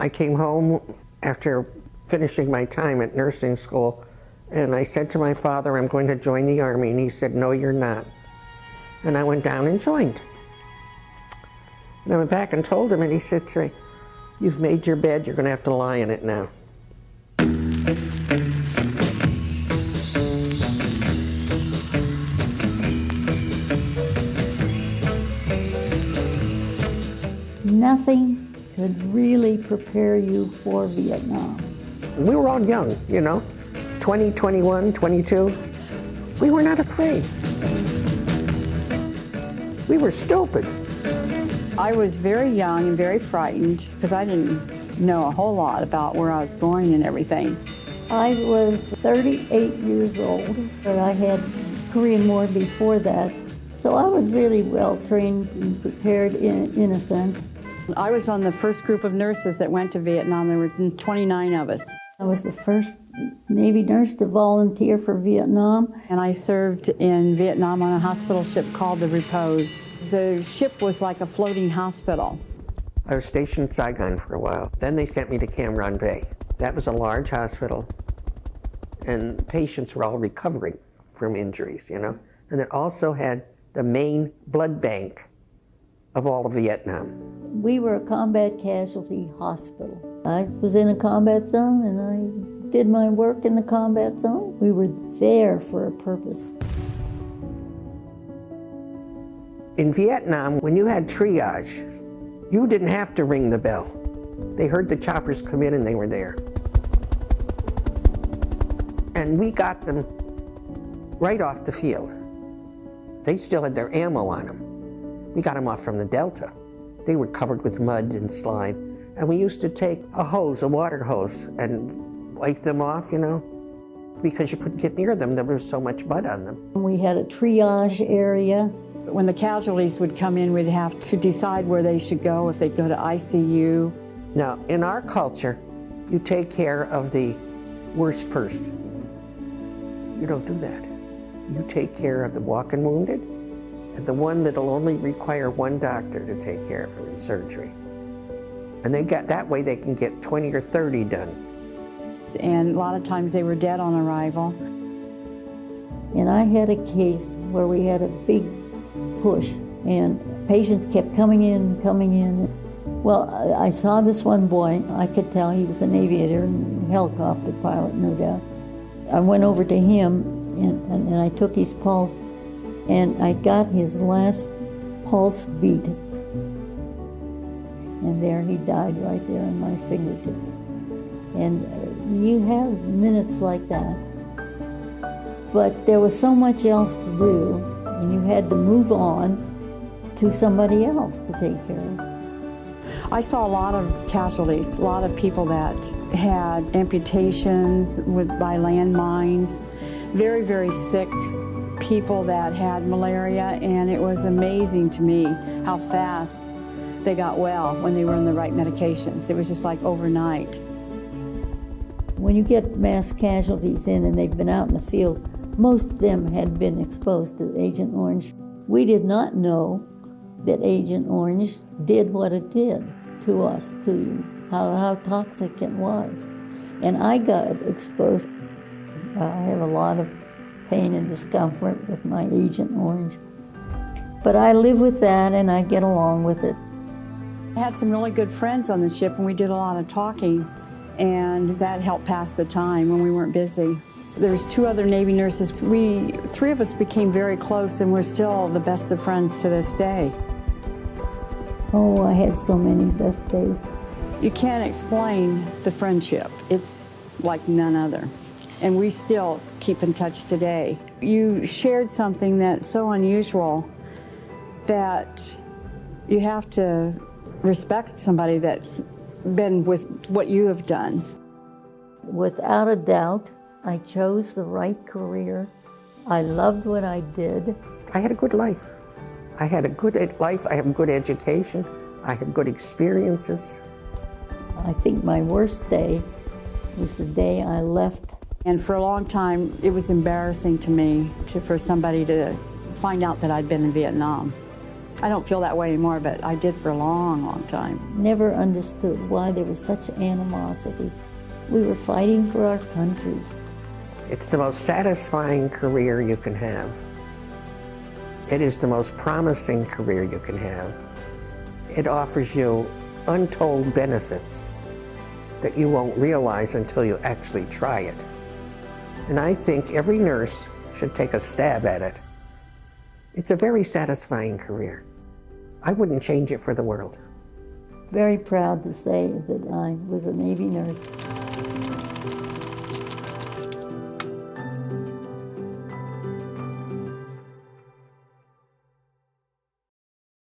I came home after finishing my time at nursing school, and I said to my father, I'm going to join the Army, and he said, no, you're not. And I went down and joined. And I went back and told him, and he said to me, you've made your bed, you're going to have to lie in it now. Nothing could really prepare you for Vietnam. We were all young, you know, 20, 21, 22. We were not afraid. We were stupid. I was very young and very frightened because I didn't know a whole lot about where I was going and everything. I was 38 years old, but I had Korean War before that, so I was really well trained and prepared in a sense. I was on the first group of nurses that went to Vietnam. There were 29 of us. I was the first Navy nurse to volunteer for Vietnam. And I served in Vietnam on a hospital ship called the Repose. The ship was like a floating hospital. I was stationed in Saigon for a while. Then they sent me to Cam Ranh Bay. That was a large hospital, and patients were all recovering from injuries, you know. And it also had the main blood bank of all of Vietnam. We were a combat casualty hospital. I was in a combat zone and I did my work in the combat zone. We were there for a purpose. In Vietnam, when you had triage, you didn't have to ring the bell. They heard the choppers come in and they were there. And we got them right off the field. They still had their ammo on them. We got them off from the Delta. They were covered with mud and slime. And we used to take a hose, a water hose, and wipe them off, you know, because you couldn't get near them. There was so much mud on them. We had a triage area. When the casualties would come in, we'd have to decide where they should go, if they'd go to ICU. Now, in our culture, you take care of the worst first. You don't do that. You take care of the walking wounded, and the one that'll only require one doctor to take care of him in surgery. And that way they can get 20 or 30 done. And a lot of times they were dead on arrival. And I had a case where we had a big push, and patients kept coming in, coming in. Well, I saw this one boy. I could tell he was an aviator and a helicopter pilot, no doubt. I went over to him, and I took his pulse, and I got his last pulse beat. And there he died right there in my fingertips. And you have minutes like that. But there was so much else to do, and you had to move on to somebody else to take care of. I saw a lot of casualties, a lot of people that had amputations by landmines, very, very sick people that had malaria, and it was amazing to me how fast they got well when they were on the right medications. It was just like overnight. When you get mass casualties in and they've been out in the field, most of them had been exposed to Agent Orange. We did not know that Agent Orange did what it did to us, to you, how toxic it was. And I got exposed. I have a lot of pain and discomfort with my Agent Orange. But I live with that and I get along with it. I had some really good friends on the ship and we did a lot of talking, and that helped pass the time when we weren't busy. There's 2 other Navy nurses. 3 of us became very close, and we're still the best of friends to this day. Oh, I had so many best days. You can't explain the friendship. It's like none other. And we still keep in touch today. You shared something that's so unusual that you have to respect somebody that's been with what you have done. Without a doubt, I chose the right career. I loved what I did. I had a good life. I had a good life. I had good education. I had good experiences. I think my worst day was the day I left. And for a long time, it was embarrassing to me for somebody to find out that I'd been in Vietnam. I don't feel that way anymore, but I did for a long, long time. Never understood why there was such animosity. We were fighting for our country. It's the most satisfying career you can have. It is the most promising career you can have. It offers you untold benefits that you won't realize until you actually try it. And I think every nurse should take a stab at it. It's a very satisfying career. I wouldn't change it for the world. Very proud to say that I was a Navy nurse.